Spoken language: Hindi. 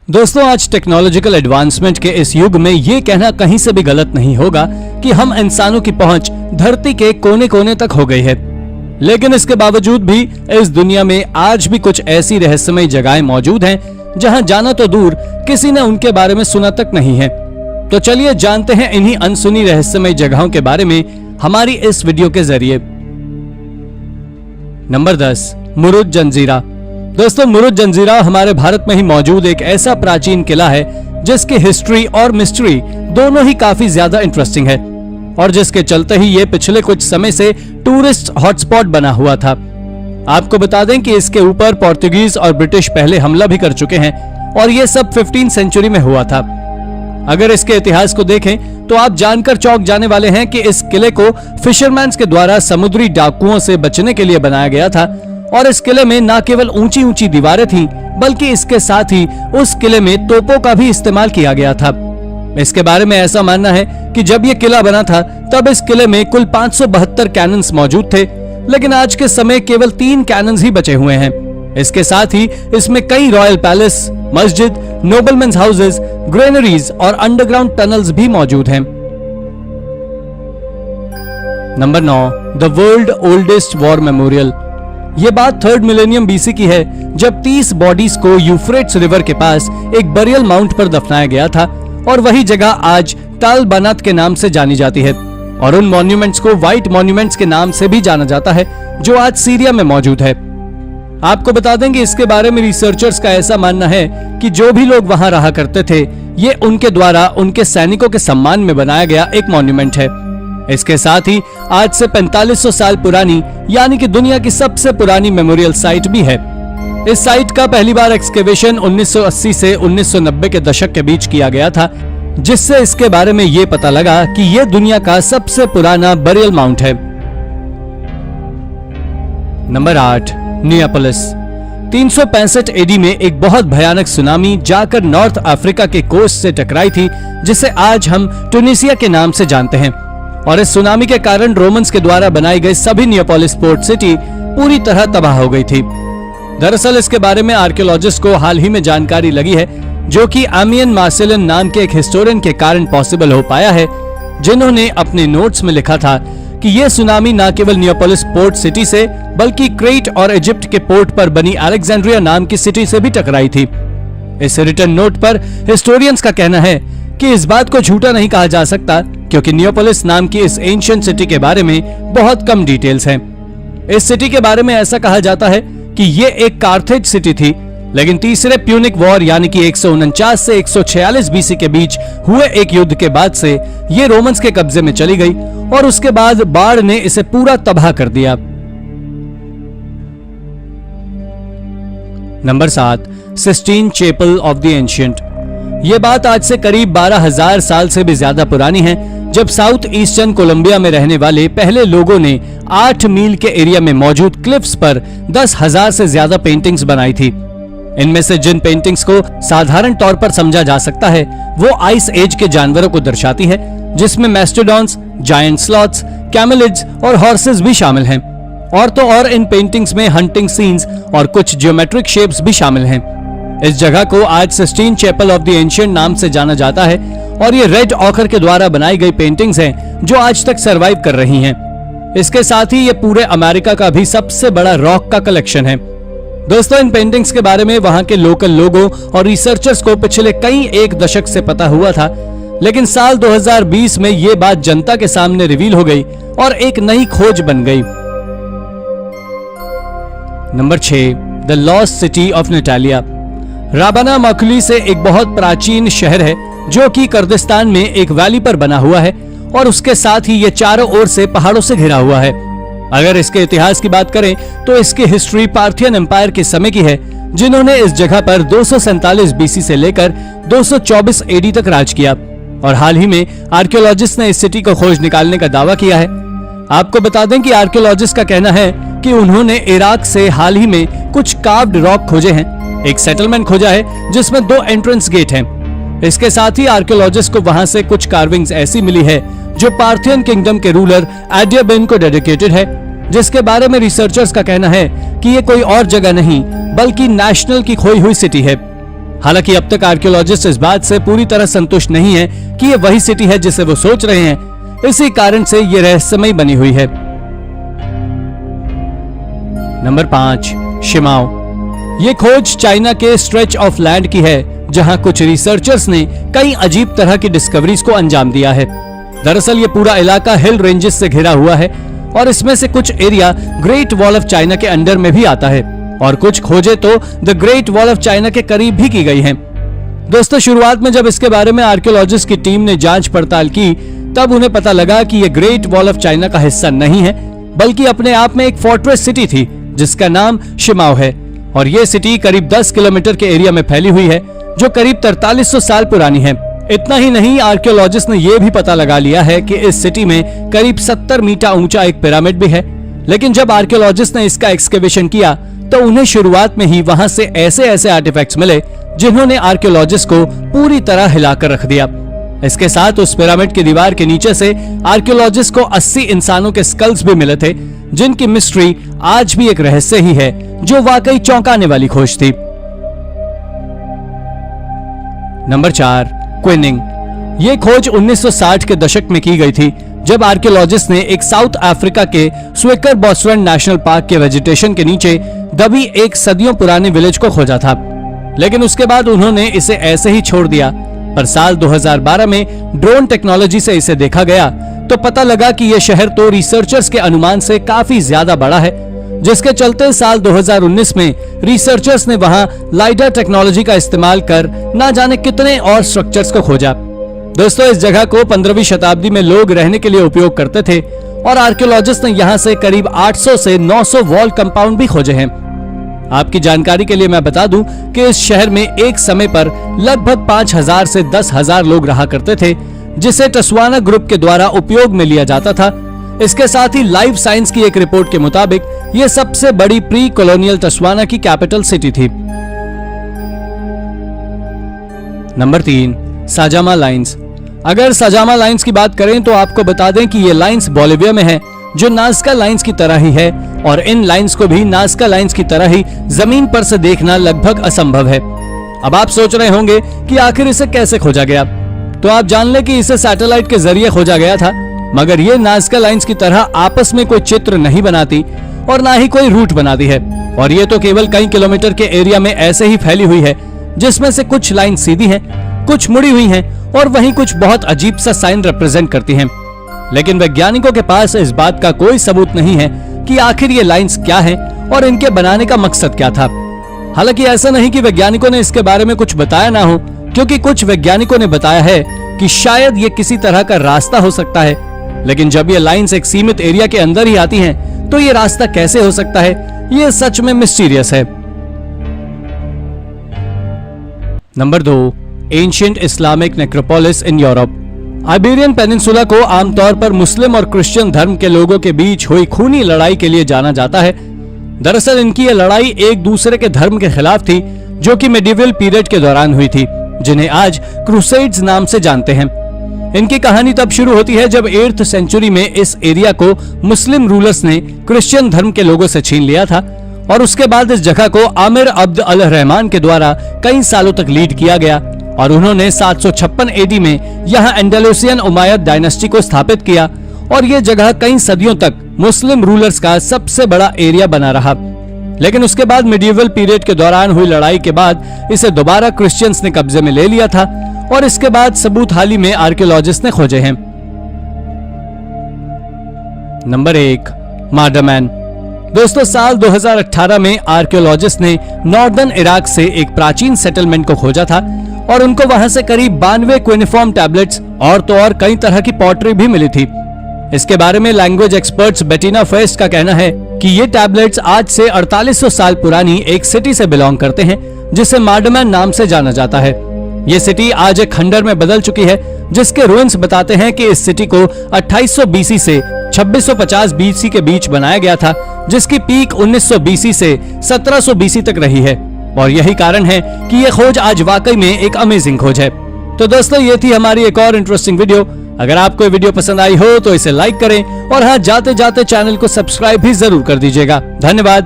दोस्तों, आज टेक्नोलॉजिकल एडवांसमेंट के इस युग में ये कहना कहीं से भी गलत नहीं होगा कि हम इंसानों की पहुंच धरती के कोने कोने तक हो गई है। लेकिन इसके बावजूद भी इस दुनिया में आज भी कुछ ऐसी रहस्यमय जगहें मौजूद हैं जहां जाना तो दूर किसी ने उनके बारे में सुना तक नहीं है। तो चलिए जानते हैं इन्हीं अनसुनी रहस्यमय जगहों के बारे में हमारी इस वीडियो के जरिए। नंबर 10, मुरुद जंजीरा। दोस्तों, मुरुद जंजीरा हमारे भारत में ही मौजूद एक ऐसा प्राचीन किला है जिसकी हिस्ट्री और मिस्ट्री दोनों ही काफी ज्यादा इंटरेस्टिंग है और जिसके चलते ही ये पिछले कुछ समय से टूरिस्ट हॉटस्पॉट बना हुआ था। आपको बता दें कि इसके ऊपर पोर्तुगीज और ब्रिटिश पहले हमला भी कर चुके हैं और ये सब 15वीं सेंचुरी में हुआ था। अगर इसके इतिहास को देखें तो आप जानकर चौंक जाने वाले हैं कि इस किले को फिशरमैन्स के द्वारा समुद्री डाकुओं से बचने के लिए बनाया गया था और इस किले में न केवल ऊंची ऊंची दीवारें थीं, बल्कि इसके साथ ही उस किले में तोपों का भी इस्तेमाल किया गया था। इसके बारे में ऐसा मानना है कि जब यह किला बना था तब इस किले में कुल 572 कैनन्स मौजूद थे, लेकिन आज के समय केवल 3 कैनन्स ही बचे हुए हैं। इसके साथ ही इसमें कई रॉयल पैलेस, मस्जिद, नोबलमेन्स हाउसेस, ग्रेनरीज और अंडरग्राउंड टनल्स भी मौजूद हैं। Number 9, the world oldest war memorial. ये बात 3rd मिलेनियम बीसी की है, जब 30 बॉडीज को यूफ्रेट्स रिवर के पास एक बरियल माउंट पर दफनाया गया था और वही जगह आज टाल बनात के नाम से जानी जाती है और उन मॉन्यूमेंट्स को व्हाइट मॉन्यूमेंट्स के नाम से भी जाना जाता है जो आज सीरिया में मौजूद है। आपको बता देंगे इसके बारे में रिसर्चर्स का ऐसा मानना है कि जो भी लोग वहां रहा करते थे ये उनके द्वारा उनके सैनिकों के सम्मान में बनाया गया एक मॉन्यूमेंट है। इसके साथ ही आज से 4500 साल पुरानी यानी कि दुनिया की सबसे पुरानी मेमोरियल साइट भी है। इस साइट का पहली बार एक्सकेवेशन 1980 से 1990 के दशक के बीच किया गया था, जिससे इसके बारे में ये पता लगा कि ये दुनिया का सबसे पुराना बरियल माउंट है। नंबर 8, नियापोलिस। 365 एडी में एक बहुत भयानक सुनामी जाकर नॉर्थ अफ्रीका के कोस्ट से टकराई थी, जिसे आज हम ट्यूनीसिया के नाम से जानते हैं और इस सुनामी के कारण रोमन्स के द्वारा बनाई गई सभी नियापोलिस पोर्ट सिटी पूरी तरह तबाह हो गई थी। दरअसल इसके बारे में आर्कियोलॉजिस्ट को हाल ही में जानकारी लगी है, जो कि एमियन मार्सेलन नाम के एक हिस्टोरियन के कारण पॉसिबल हो पाया है, जिन्होंने अपने नोट्स में लिखा था कि यह सुनामी न केवल नियापोलिस पोर्ट सिटी से बल्कि क्रेट और इजिप्ट के पोर्ट पर बनी अलेक्जेंड्रिया नाम की सिटी से भी टकराई थी। इस रिटन नोट पर हिस्टोरियंस का कहना है कि इस बात को झूठा नहीं कहा जा सकता, क्योंकि नियोपोलिस नाम की इस एंशिएंट सिटी के बारे में बहुत कम डिटेल्स हैं। इस सिटी के बारे में ऐसा कहा जाता है कि ये एक कार्थेज सिटी थी, लेकिन तीसरे प्यूनिक वॉर यानी कि 149 से 146 बीसी के बीच हुए एक युद्ध के बाद से ये रोमन्स के कब्जे में चली गई और उसके बाद बाढ़ ने इसे पूरा तबाह कर दिया। Number 7, Sistine chapel of the ancient. ये बात आज से करीब 12,000 साल से भी ज्यादा पुरानी है, जब साउथ ईस्टर्न कोलंबिया में रहने वाले पहले लोगों ने 8 मील के एरिया में मौजूद क्लिफ्स पर 10,000 से ज्यादा पेंटिंग्स बनाई थी। इनमें से जिन पेंटिंग्स को साधारण तौर पर समझा जा सकता है वो आइस एज के जानवरों को दर्शाती है, जिसमें मैस्टोडॉन्स, जायंट स्लॉथ्स, कैमेलिड्स और हॉर्सेस भी शामिल हैं। और तो और इन पेंटिंग्स में हंटिंग सीन्स और कुछ ज्योमेट्रिक शेप्स भी शामिल हैं। इस जगह को आज Sistine chapel of the ancient नाम से जाना जाता है और ये रेड ऑकर के द्वारा बनाई गई पेंटिंग्स हैं जो आज तक सरवाइव कर रही हैं। इसके साथ ही ये पूरे अमेरिका का भी सबसे बड़ा रॉक का कलेक्शन है। दोस्तों, इन पेंटिंग्स के बारे में वहां के लोकल लोगों और रिसर्चर्स को पिछले कई एक दशक से पता हुआ था, लेकिन साल 2020 में ये बात जनता के सामने रिवील हो गई और एक नई खोज बन गई। Number 6, the lost city of Natalia. Rabana Makuli से एक बहुत प्राचीन शहर है जो कि कुर्दिस्तान में एक वैली पर बना हुआ है और उसके साथ ही ये चारों ओर से पहाड़ों से घिरा हुआ है। अगर इसके इतिहास की बात करें तो इसकी हिस्ट्री पार्थियन एम्पायर के समय की है, जिन्होंने इस जगह पर 247 बीसी से लेकर 224 एडी तक राज किया और हाल ही में आर्कियोलॉजिस्ट ने इस सिटी को खोज निकालने का दावा किया है। आपको बता दें कि आर्कियोलॉजिस्ट का कहना है कि उन्होंने इराक से हाल ही में कुछ कार्व्ड रॉक खोजे हैं, एक सेटलमेंट खोजा है जिसमें 2 एंट्रेंस गेट हैं। इसके साथ ही आर्कियोलॉजिस्ट को वहां से कुछ कार्विंग्स ऐसी मिली है जो पार्थियन किंगडम के रूलर एडियाबेन को डेडिकेटेड है, जिसके बारे में रिसर्चर्स का कहना है कि ये कोई और जगह नहीं बल्कि नेशनल की खोई हुई सिटी है। हालांकि अब तक आर्कियोलॉजिस्ट इस बात से पूरी तरह संतुष्ट नहीं है कि ये वही सिटी है जिसे वो सोच रहे हैं। इसी कारण से ये रहस्यमयी बनी हुई है। Number 5, Shimao. ये खोज चाइना के स्ट्रेच ऑफ लैंड की है, जहां कुछ रिसर्चर्स ने कई अजीब तरह की डिस्कवरीज को अंजाम दिया है। दरअसल ये पूरा इलाका हिल रेंजेस से घिरा हुआ है और इसमें से कुछ area great wall of China के अंडर में भी आता है और कुछ खोजें तो the great wall of China के करीब भी की गई हैं। दोस्तों, शुरुआत में जब इसके बारे में आर्कियोलॉजिस्ट की टीम ने जांच पड़ताल की, तब उन्हें पता लगा कि यह ग्रेट वॉल ऑफ चाइना का हिस्सा नहीं है, बल्कि अपने आप में एक फोर्ट्रेस सिटी थी जिसका नाम शिमाओ है। और ये सिटी करीब 10 किलोमीटर के एरिया में फैली हुई है, जो करीब 4300 साल पुरानी है। इतना ही नहीं, आर्कियोलॉजिस्ट ने यह भी पता लगा लिया है कि इस सिटी में करीब 70 मीटर ऊंचा एक पिरामिड भी है। लेकिन जब आर्कियोलॉजिस्ट ने इसका एक्सकेवेशन किया तो उन्हें शुरुआत में ही वहां से ऐसे आर्टिफैक्ट्स मिले जिन्होंने आर्कियोलॉजिस्ट को पूरी तरह हिलाकर रख दिया। इसके साथ उस पिरामिड की दीवार के नीचे से आर्कियोलॉजिस्ट को 80 इंसानों के स्कल्स भी मिले थे, जिनकी मिस्ट्री आज भी एक रहस्य ही है, जो वाकई चौंकाने वाली खोज थी। नंबर 4, क्विनिंग। ये खोज 1960 के दशक में की गई थी, जब आर्कियोलॉजिस्ट ने एक साउथ अफ्रीका के स्विकर बॉसवेंड नेशनल पार्क के वेजिटेशन के नीचे दबी एक सदियों पुराने विलेज को खोजा था। लेकिन उसके बाद उन्होंने इसे ऐसे ही छोड़ दिया। पर साल 2012 में ड्रोन टेक्नोलॉजी से इसे देखा गया तो पता लगा कि यह शहर तो रिसर्चर्स के अनुमान से काफी ज्यादा बड़ा है, जिसके चलते साल 2019 में रिसर्चर्स ने वहां लाइडर टेक्नोलॉजी का इस्तेमाल कर ना जाने कितने और स्ट्रक्चर्स को खोजा। दोस्तों, इस जगह को 15वीं शताब्दी में लोग रहने के लिए उपयोग करते थे और आर्कियोलॉजिस्ट ने यहां से करीब 800 से 900 वॉल कंपाउंड भी खोजे हैं। आपकी जानकारी के लिए मैं बता दूं कि इस शहर में एक समय पर लगभग 5000 से 10,000 लोग रहा करते थे, जिसे टस्वाना ग्रुप के द्वारा उपयोग में लिया जाता था। इसके साथ ही लाइफ साइंस की एक रिपोर्ट के मुताबिक यह सबसे बड़ी प्री कॉलोनियल टस्वाना की कैपिटल सिटी थी। Number 3, Sajama lines. अगर साजामा लाइन्स की बात करें तो आपको बता दें कि ये लाइन्स बोलिविया में है, जो नाज़का लाइन्स की तरह ही है, और इन लाइन्स को भी नाज़का लाइन्स की तरह ही जमीन पर से देखना लगभग असंभव है। अब आप सोच रहे होंगे कि आखिर इसे कैसे खोजा गया, तो आप जान लें कि इसे सैटेलाइट के जरिए खोजा गया था। मगर ये नाज़का लाइन्स की तरह आपस में कोई चित्र नहीं बनाती और ना ही कोई रूट बनाती है, और ये तो केवल कई किलोमीटर के एरिया में ऐसे ही फैली हुई है, जिसमें से कुछ लाइन सीधी हैं, कुछ मुड़ी हुई हैं और वहीं कुछ बहुत अजीब सा साइन रिप्रेजेंट करती हैं। लेकिन वैज्ञानिकों के पास इस बात का कोई सबूत नहीं है कि आखिर ये लाइंस क्या हैं और इनके बनाने का मकसद क्या था। हालांकि ऐसा नहीं कि वैज्ञानिकों ने इसके बारे में कुछ बताया ना हो, क्योंकि कुछ वैज्ञानिकों ने बताया है कि शायद ये किसी तरह का रास्ता हो सकता है। लेकिन जब ये लाइंस एक सीमित एरिया के अंदर ही आती हैं, तो ये रास्ता कैसे हो सकता है, ये सच में मिस्टीरियस है। Number 2, ancient Islamic necropolis in Europe. Iberian peninsula को आमतौर पर मुस्लिम और क्रिश्चियन धर्म के लोगों के बीच हुई खूनी लड़ाई के लिए जाना जाता है। दरअसल इनकी यह लड़ाई एक दूसरे के धर्म के खिलाफ थी, जो कि मेडिवल पीरियड के दौरान हुई थी, जिन्हें आज क्रूसेड्स नाम से जानते हैं। इनकी कहानी तब शुरू होती है जब 8th सेंचुरी में इस एरिया को मुस्लिम रूलर्स ने क्रिश्चियन धर्म के लोगों से छीन लिया था, और उसके बाद इस जगह को आमिर अब्द अल रहमान के द्वारा कई सालों तक लीड किया गया, और उन्होंने 756 एडी में यहाँ एंडालुसियन उमायद डायनेस्टी को स्थापित किया, और ये जगह कई सदियों तक मुस्लिम रूलर्स का सबसे बड़ा एरिया बना रहा। लेकिन उसके बाद मिडिवल पीरियड के दौरान हुई लड़ाई के बाद इसे दोबारा क्रिश्चियंस ने कब्जे में ले लिया था, और इसके बाद सबूत हाल ही में आर्कियोलॉजिस्ट ने खोजे हैं। नंबर 1, मार्डरमैन। दोस्तों, साल 2018 में आर्कियोलॉजिस्ट ने नॉर्दर्न इराक से एक प्राचीन सेटलमेंट को खोजा था, और उनको वहां से करीब 92 क्यूनिफॉर्म टैबलेट्स और तो और कई तरह की पॉटरी भी मिली थी। इसके बारे में लैंग्वेज एक्सपर्ट्स बेटिना फेस्ट का कहना है कि ये टैबलेट्स आज से 4800 साल पुरानी एक सिटी से बिलोंग करते हैं, जिसे मार्डरमैन नाम से जाना जाता है। ये सिटी आज एक खंडर में बदल चुकी है, जिसके रुइंस बताते हैं कि इस सिटी को 2800 बीसी से 2650 बीसी के बीच बनाया गया था, जिसकी पीक 1900 बीसी से 1700 बीसी तक रही है, और यही कारण है कि ये खोज आज वाकई में एक अमेजिंग खोज है। तो दोस्तों, ये थी हमारी एक और इंटरेस्टिंग वीडियो। अगर आपको ये वीडियो पसंद आई हो तो इसे लाइक करें, और हाँ, जाते जाते चैनल को सब्सक्राइब भी जरूर कर दीजिएगा। धन्यवाद।